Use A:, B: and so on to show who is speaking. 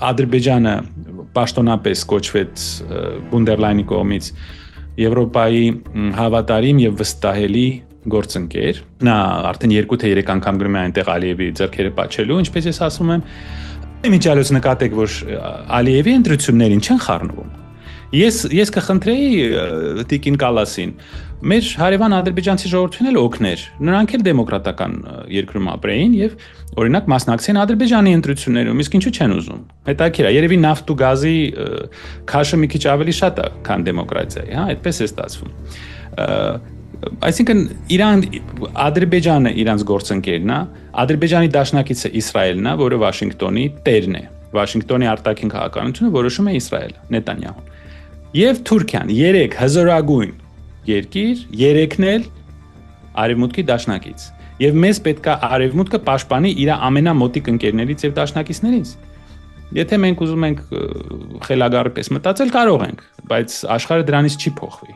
A: Ադրբեջանը պաշտոնապես կոչվեց Բունդերլայնի կողմից Եվրոպայի հավատարիմ եւ վստահելի գործընկեր։ Նա արդեն 2 թե 3 անգամ գրում է այնտեղ Ալիևի ձեռքերը պատչելու, ինչպես ես ասում եմ, իմիջիալոց նկատեք, որ Ալիևի ընտրություններին չեն խառնվում։ Ես կխնդրեի Տիկին Կալասին մեր հարևան ադրբեջանցի ժողովրդին էլ օգներ, նրանք էլ դեմոկրատական երկրում ապրեին եւ օրինակ մասնակցեն Ադրբեջանի ընտրություններում, իսկ ինչու չեն ուզում։ Հետաքրքիր է, երևի նավթ ու գազի քաշը մի քիչ ավելի շատ է, քան դեմոկրատիայի, հա, այդպես է ստացվում։ Այսինքն Ադրբեջանը իրանց գործընկերն է, Ադրբեջանի դաշնակիցը Իսրայելն է, որը Վաշինգտոնի տերն է։ Վաշինգտոնի արտաքին քաղաքականությունը որոշում է Իսրայելը, Նետանյահուն։ Եվ Թուրքիան 3 հզորագույն երկիր, 3-ն էլ Արևմուտքի դաշնակից։ Եվ մեզ պետք է Արևմուտքը պաշտպանի իր ամենամոտիկ ընկերներից եւ դաշնակիցներից։ Եթե մենք ուզում ենք խելագարի պես մտածել, կարող ենք, բայց աշխարհը դրանից չի փոխվի։